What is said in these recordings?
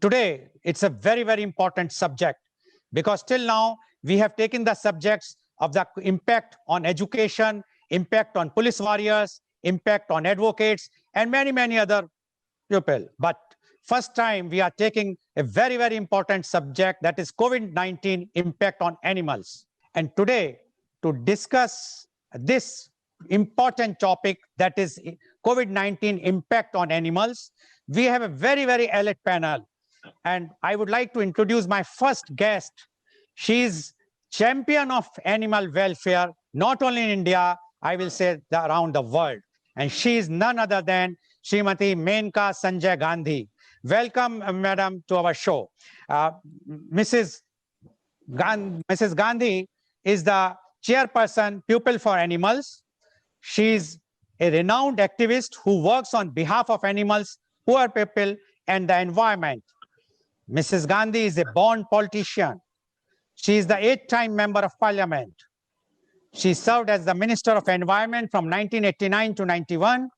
Today, it's a very, very important subject because till now, we have taken the subjects of the impact on education, impact on police warriors, impact on advocates, and many, many other people. But first time we are taking a very, very important subject, that is COVID-19 impact on animals. And today, to discuss this important topic, that is COVID-19 impact on animals, we have a very, very elite panel. And I would like to introduce my first guest. She's champion of animal welfare, not only in India, I will say around the world. And she is none other than Srimati Maneka Sanjay Gandhi. Welcome, madam, to our show. Mrs. Gandhi is the chairperson, People for Animals. She is a renowned activist who works on behalf of animals, poor people, and the environment. Mrs. Gandhi is a born politician. She is the 8th-time member of parliament. She served as the Minister of Environment from 1989 to 91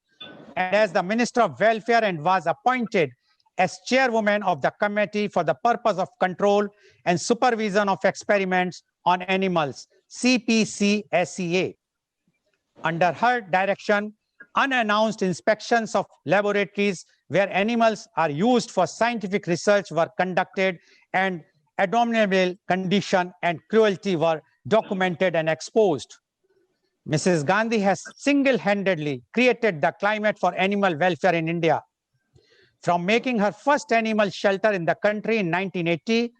and as the Minister of Welfare, and was appointed as chairwoman of the Committee for the Purpose of Control and Supervision of Experiments on Animals, CPCSEA. Under her direction, unannounced inspections of laboratories where animals are used for scientific research were conducted, and abominable condition and cruelty were documented and exposed. Mrs. Gandhi has single-handedly created the climate for animal welfare in India. From making her first animal shelter in the country in 1980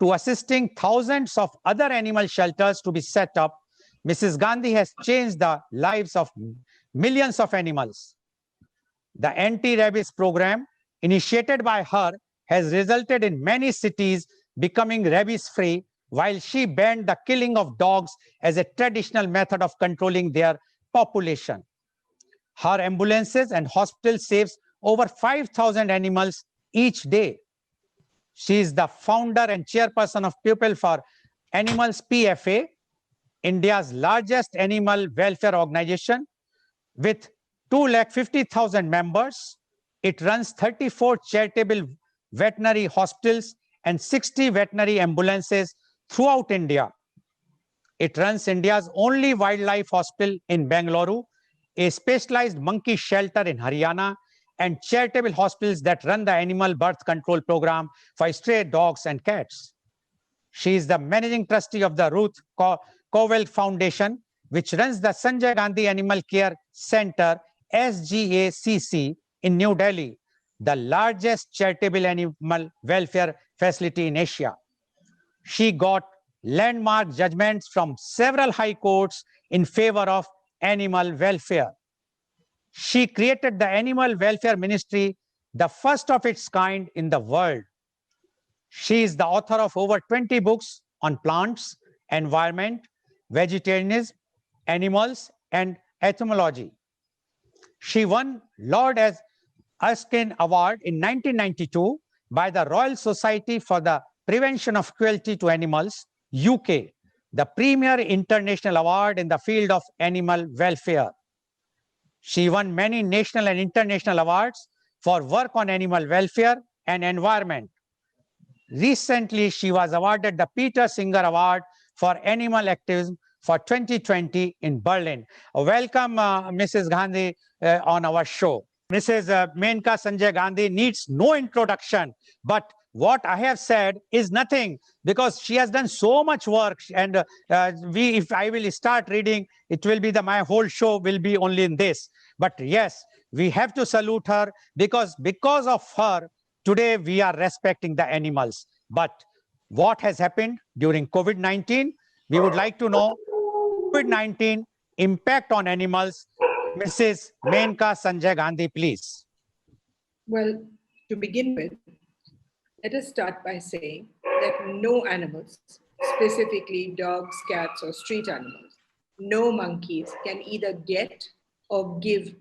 to assisting thousands of other animal shelters to be set up, Mrs. Gandhi has changed the lives of millions of animals. The anti-rabies program initiated by her has resulted in many cities becoming rabies-free, while she banned the killing of dogs as a traditional method of controlling their population. Her ambulances and hospitals saves over 5,000 animals each day. She is the founder and chairperson of People for Animals PFA, India's largest animal welfare organization. With 250,000 members, it runs 34 charitable veterinary hospitals and 60 veterinary ambulances throughout India. It runs India's only wildlife hospital in Bengaluru, a specialized monkey shelter in Haryana, and charitable hospitals that run the animal birth control program for stray dogs and cats. She is the managing trustee of the Ruth Goel Foundation, which runs the Sanjay Gandhi Animal Care Center, SGACC, in New Delhi, the largest charitable animal welfare facility in Asia. She got landmark judgments from several high courts in favor of animal welfare. She created the Animal Welfare Ministry, the first of its kind in the world. She is the author of over 20 books on plants, environment, vegetarianism, animals, and etymology. She won Lord Erskine Award in 1992 by the Royal Society for the Prevention of Cruelty to Animals, UK, the premier international award in the field of animal welfare. She won many national and international awards for work on animal welfare and environment. Recently, she was awarded the Peter Singer Award for Animal Activism for 2020 in Berlin. Welcome, Mrs. Gandhi, on our show. Mrs. Maneka Sanjay Gandhi needs no introduction, but what I have said is nothing because she has done so much work. And if I will start reading, it will be my whole show will be only in this. But yes, we have to salute her because of her, today we are respecting the animals. But what has happened during COVID-19? We would like to know COVID-19 impact on animals. Mrs. Maneka Sanjay Gandhi, please. Well, to begin with, let us start by saying that no animals, specifically dogs, cats, or street animals, no monkeys can either get or give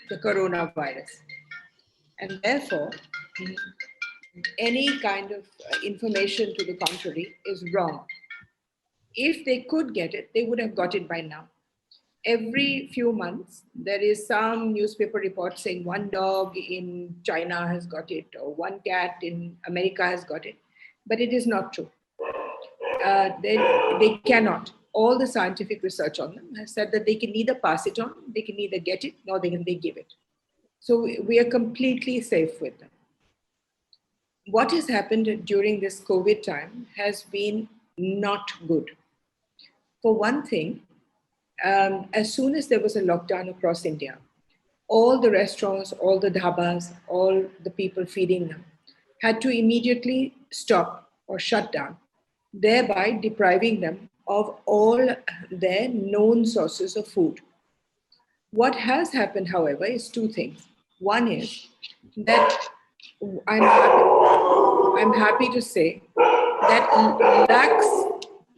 the coronavirus. And therefore, any kind of information to the contrary is wrong. If they could get it, they would have got it by now. every few months, there is some newspaper report saying one dog in China has got it, or one cat in America has got it. But it is not true. They cannot. All the scientific research on them has said that they can neither pass it on, they can neither get it, nor they give it. So we are completely safe with them. What has happened during this COVID time has been not good. For one thing, as soon as there was a lockdown across India, all the restaurants, all the dhabas, all the people feeding them had to immediately stop or shut down, thereby depriving them of all their known sources of food. What has happened, however, is two things. One is that I'm happy to say that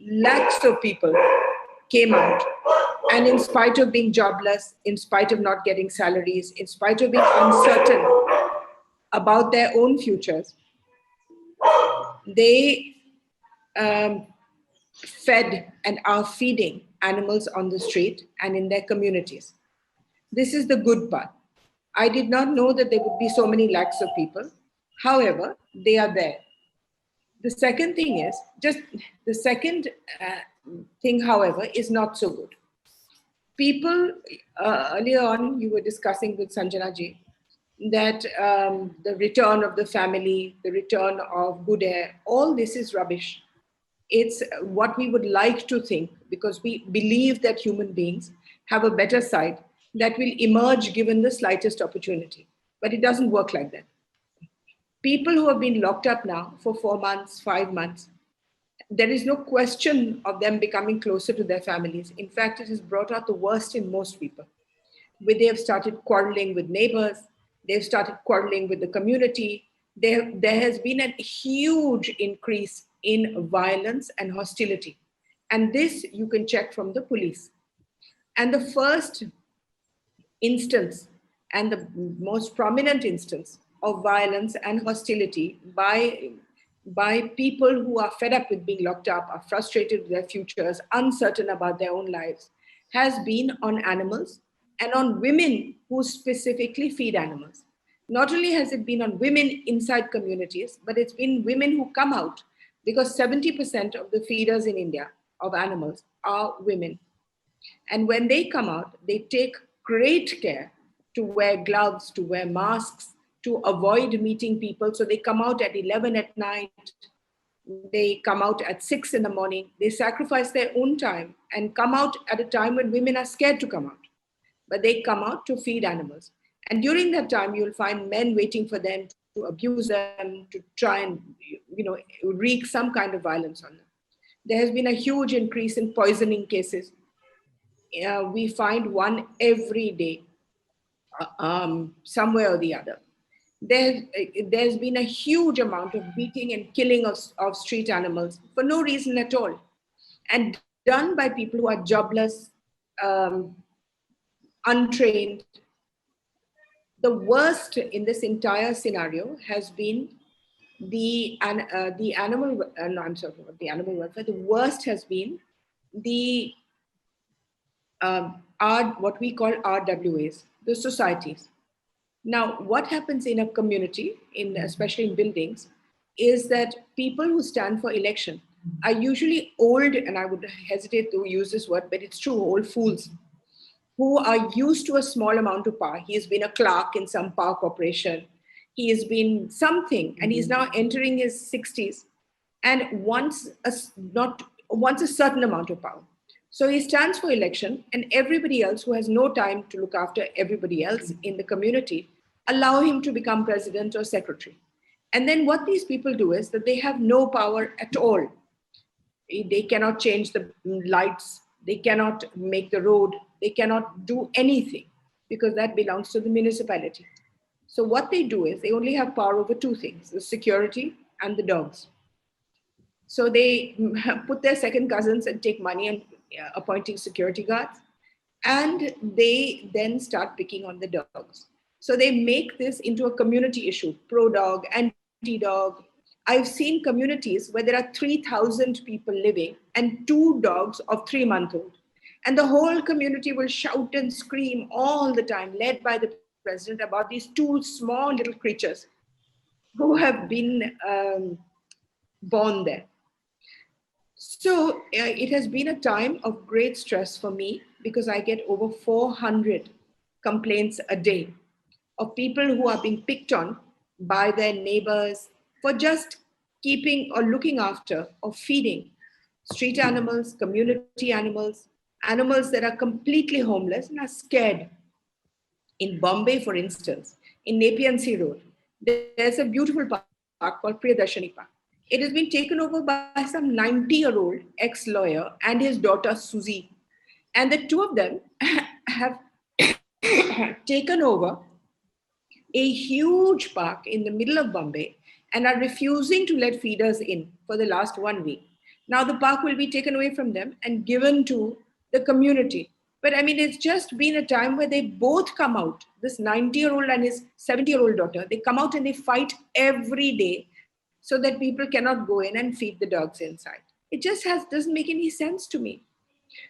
lakhs of people came out, and in spite of being jobless, in spite of not getting salaries, in spite of being uncertain about their own futures, they fed and are feeding animals on the street and in their communities. This is the good part. I did not know that there would be so many lakhs of people. However, they are there. The second thing is, just the second thing, however, is not so good. People, earlier on, you were discussing with Sanjana ji that the return of the family, the return of good air, all this is rubbish. It's what we would like to think, because we believe that human beings have a better side that will emerge given the slightest opportunity. But it doesn't work like that. People who have been locked up now for 4 months, 5 months, there is no question of them becoming closer to their families. In fact, it has brought out the worst in most people. They have started quarreling with neighbors, they've started quarreling with the community. There has been a huge increase in violence and hostility. And this you can check from the police. And the first instance and the most prominent instance of violence and hostility by people who are fed up with being locked up, are frustrated with their futures, uncertain about their own lives, has been on animals and on women who specifically feed animals. Not only has it been on women inside communities, but it's been women who come out, because 70% of the feeders in India of animals are women. And when they come out, they take great care to wear gloves, to wear masks, to avoid meeting people. So they come out at 11 at night, they come out at 6 in the morning, they sacrifice their own time and come out at a time when women are scared to come out. But they come out to feed animals. And during that time, you'll find men waiting for them to abuse them, to try and wreak some kind of violence on them. There has been a huge increase in poisoning cases. We find one every day, somewhere or the other. There's been a huge amount of beating and killing of street animals for no reason at all, and done by people who are jobless, untrained. The worst in this entire scenario has been the animal. No, I'm sorry, not the animal welfare. The worst has been the what we call RWAs, the societies. Now, what happens in a community, especially in buildings, is that people who stand for election are usually old, and I would hesitate to use this word, but it's true, old fools, who are used to a small amount of power. He has been a clerk in some power corporation. He has been something, and he's now entering his 60s and wants a certain amount of power. So he stands for election, and everybody else who has no time to look after everybody else in the community allow him to become president or secretary. And then what these people do is that they have no power at all. They cannot change the lights, they cannot make the road, they cannot do anything, because that belongs to the municipality. So what they do is they only have power over two things: the security and the dogs. So they put their second cousins and take money and appointing security guards. And they then start picking on the dogs. So they make this into a community issue: pro-dog, anti-dog. I've seen communities where there are 3,000 people living and 2 dogs of 3-month-old. And the whole community will shout and scream all the time, led by the president, about these two small little creatures who have been born there. So it has been a time of great stress for me because I get over 400 complaints a day of people who are being picked on by their neighbors for just keeping or looking after or feeding street animals, community animals, animals that are completely homeless and are scared. In Bombay, for instance, in Nepean Sea Road, there's a beautiful park called Priyadashini Park. It has been taken over by some 90-year-old ex-lawyer and his daughter Susie. And the two of them have taken over a huge park in the middle of Bombay and are refusing to let feeders in for the last 1 week. Now the park will be taken away from them and given to the community. But I mean, it's just been a time where they both come out, this 90-year-old and his 70-year-old daughter, they come out and they fight every day so that people cannot go in and feed the dogs inside. It just doesn't make any sense to me.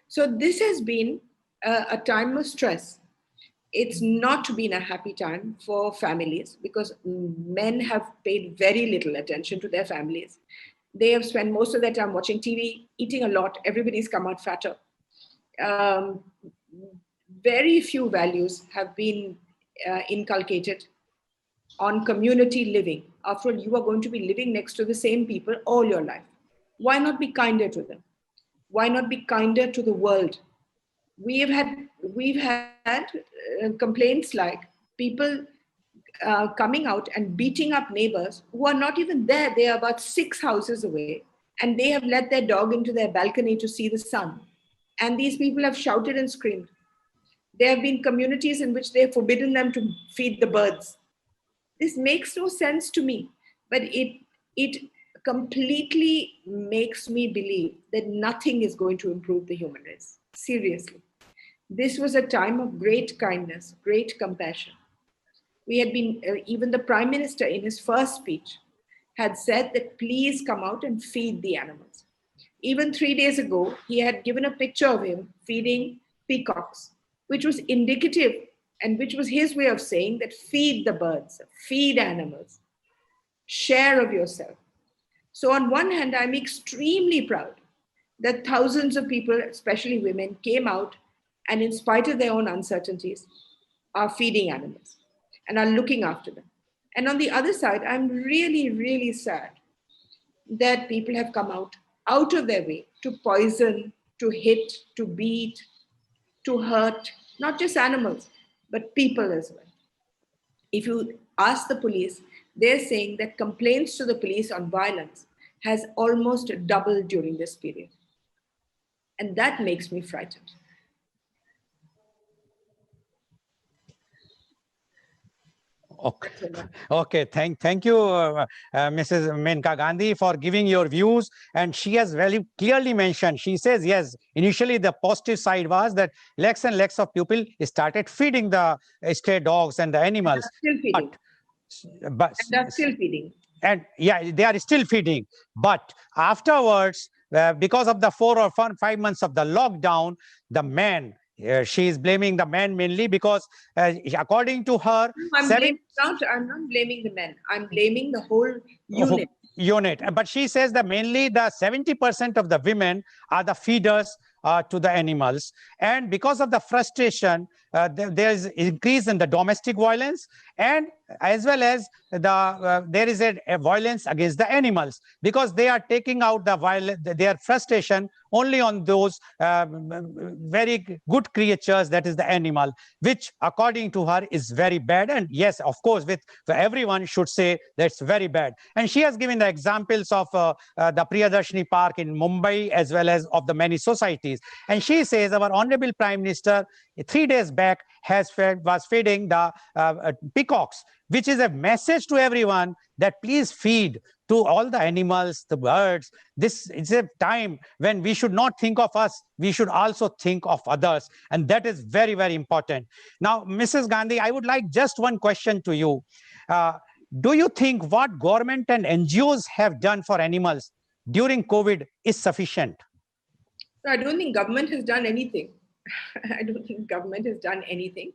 So this has been a time of stress. It's not been a happy time for families because men have paid very little attention to their families. They have spent most of their time watching TV, eating a lot. Everybody's come out fatter. Um, very few values have been inculcated on community living. After all, you are going to be living next to the same people all your life. Why not be kinder to them? Why not be kinder to the world? We've had complaints like people coming out and beating up neighbors who are not even there. They are about 6 houses away, and they have let their dog into their balcony to see the sun. And these people have shouted and screamed. There have been communities in which they have forbidden them to feed the birds. This makes no sense to me, but it completely makes me believe that nothing is going to improve the human race. Seriously. This was a time of great kindness, great compassion. We had been, even the Prime Minister in his first speech had said that please come out and feed the animals. Even 3 days ago, he had given a picture of him feeding peacocks, which was indicative and which was his way of saying that feed the birds, feed animals, share of yourself. So on one hand, I'm extremely proud that thousands of people, especially women, came out and in spite of their own uncertainties, are feeding animals and are looking after them. And on the other side, I'm really, really sad that people have come out of their way to poison, to hit, to beat, to hurt, not just animals, but people as well. If you ask the police, they're saying that complaints to the police on violence has almost doubled during this period. And that makes me frightened. Okay. Thank you, Mrs. Maneka Gandhi, for giving your views. And she has very clearly mentioned, she says, yes, initially the positive side was that lakhs and lakhs of people started feeding the stray dogs and the animals. Still feeding. But and they're still feeding. And yeah, they are still feeding. But afterwards, because of the 4 or 5 months of the lockdown, the man, she is blaming the man mainly because, according to her, I'm not blaming the men. I'm blaming the whole unit. But she says that mainly the 70% of the women are the feeders to the animals. And because of the frustration, there is increase in the domestic violence, and as well as there is a violence against the animals, because they are taking out their frustration only on those very good creatures, that is the animal, which according to her is very bad. And yes, of course, everyone should say that's very bad. And she has given the examples of the Priyadashini Park in Mumbai, as well as of the many societies. And she says our Honorable Prime Minister 3 days back was feeding the peacocks, which is a message to everyone that please feed to all the animals, the birds. This is a time when we should not think of us, we should also think of others. And that is very, very important. Now, Mrs. Gandhi, I would like just one question to you. Do you think what government and NGOs have done for animals during COVID is sufficient? I don't think government has done anything. I don't think government has done anything.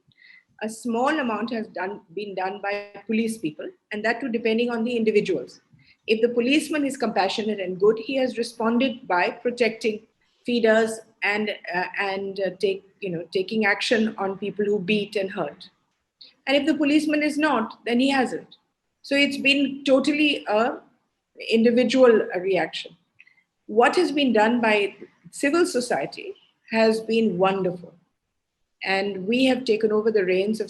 A small amount has been done by police people, and that too depending on the individuals. If the policeman is compassionate and good, he has responded by protecting feeders and taking action on people who beat and hurt. And if the policeman is not, then he hasn't. So it's been totally a individual reaction. What has been done by civil society has been wonderful, and we have taken over the reins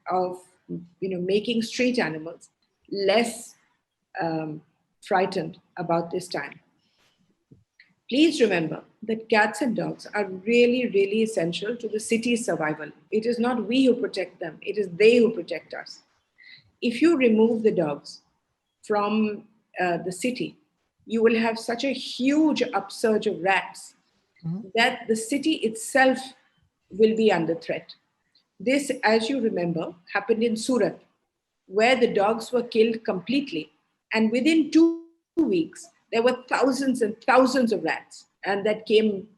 of making street animals less frightened about this time. Please remember that cats and dogs are really, really essential to the city's survival. It is not we who protect them, it is they who protect us. If you remove the dogs from the city, you will have such a huge upsurge of rats that the city itself will be under threat. This, as you remember, happened in Surat, where the dogs were killed completely. And within 2 weeks, there were thousands and thousands of rats, and that came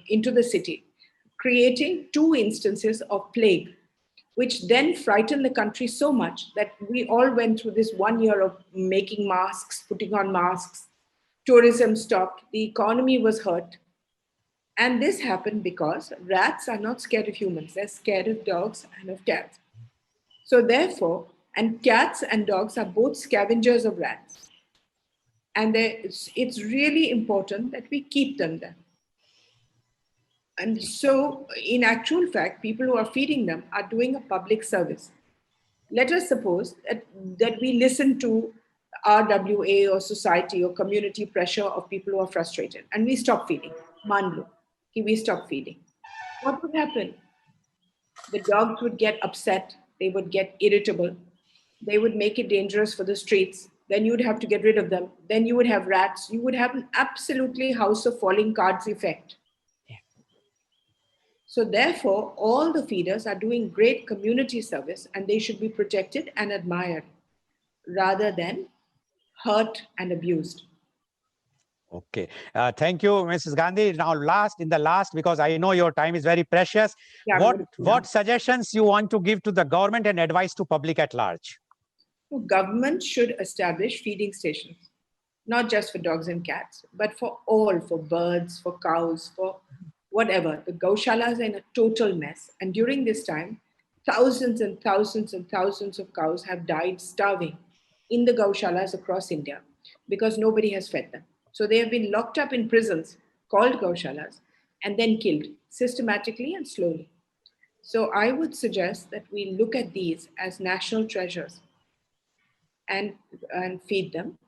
into the city, creating 2 instances of plague, which then frightened the country so much that we all went through this 1 year of making masks, putting on masks. Tourism stopped, the economy was hurt. And this happened because rats are not scared of humans, they're scared of dogs and of cats. So, therefore, and cats and dogs are both scavengers of rats. And it's really important that we keep them there. And so, in actual fact, people who are feeding them are doing a public service. Let us suppose that we listen to RWA or society or community pressure of people who are frustrated and we stop feeding. Manlo, we stop feeding. What would happen? The dogs would get upset, they would get irritable, they would make it dangerous for the streets. Then you would have to get rid of them. Then you would have rats. You would have an absolutely house of falling cards effect. So therefore, all the feeders are doing great community service and they should be protected and admired rather than hurt and abused. Okay. Thank you, Mrs. Gandhi. Now, last, because I know your time is very precious. Yeah, what suggestions you want to give to the government and advice to public at large? Government should establish feeding stations, not just for dogs and cats, but for all, for birds, for cows, for whatever. The gaushalas are in a total mess. And during this time, thousands and thousands and thousands of cows have died starving in the gaushalas across India because nobody has fed them. So they have been locked up in prisons called gaushalas and then killed systematically and slowly. So I would suggest that we look at these as national treasures and feed them.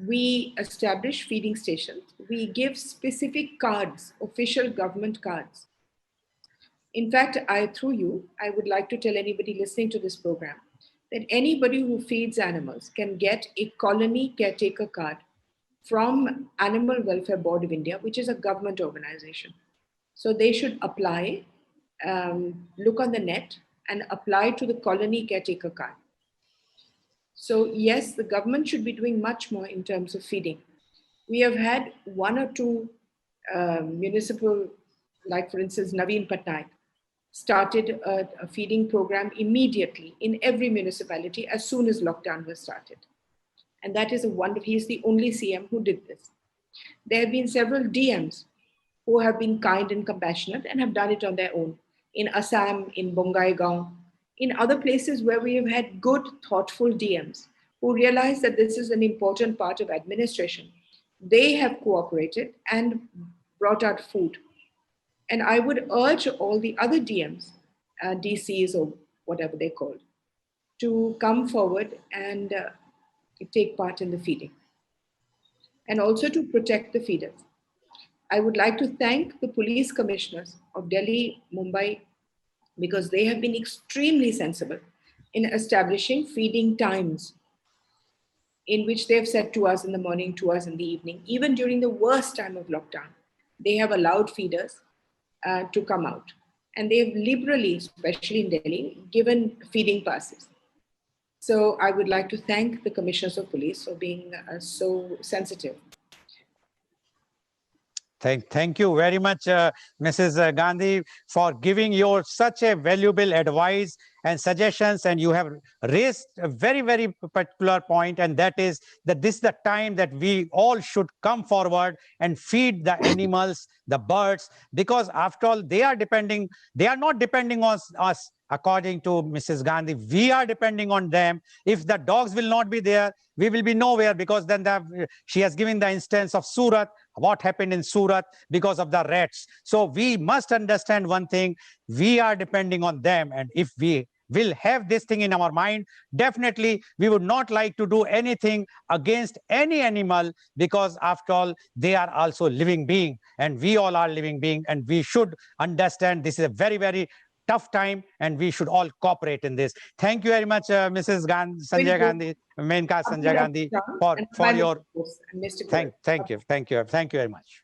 We establish feeding stations. We give specific cards, official government cards. In fact, through you, I would like to tell anybody listening to this program that anybody who feeds animals can get a colony caretaker card from Animal Welfare Board of India, which is a government organization. So they should apply, look on the net and apply to the colony caretaker card. So yes, the government should be doing much more in terms of feeding. We have had one or two municipal, like for instance, Naveen Patnaik, started a feeding program immediately in every municipality as soon as lockdown was started. And that is a wonderful, he's the only CM who did this. There have been several DMs who have been kind and compassionate and have done it on their own. In Assam, in Bongaigaon, in other places where we have had good, thoughtful DMs who realize that this is an important part of administration. They have cooperated and brought out food. And I would urge all the other DMs, DCs or whatever they're called, to come forward and take part in the feeding. And also to protect the feeders. I would like to thank the police commissioners of Delhi, Mumbai, because they have been extremely sensible in establishing feeding times in which they have said 2 hours in the morning, 2 hours in the evening. Even during the worst time of lockdown, they have allowed feeders to come out. And they have liberally, especially in Delhi, given feeding passes. So I would like to thank the commissioners of police for being so sensitive. Thank you very much, Mrs. Gandhi, for giving your such a valuable advice and suggestions. And you have raised a very particular point, and that is that this is the time that we all should come forward and feed the animals, the birds, because after all, they are not depending on us. According to Mrs. Gandhi, we are depending on them. If the dogs will not be there, we will be nowhere, because then she has given the instance of Surat, what happened in Surat because of the rats. So we must understand one thing, we are depending on them. And if we will have this thing in our mind, definitely we would not like to do anything against any animal, because after all, they are also living being, and we all are living being, and we should understand this is a very tough time, and we should all cooperate in this. Thank you very much, Mrs. Sanjay Gandhi, Maneka Sanjay Gandhi, for your Mr. thank you very much.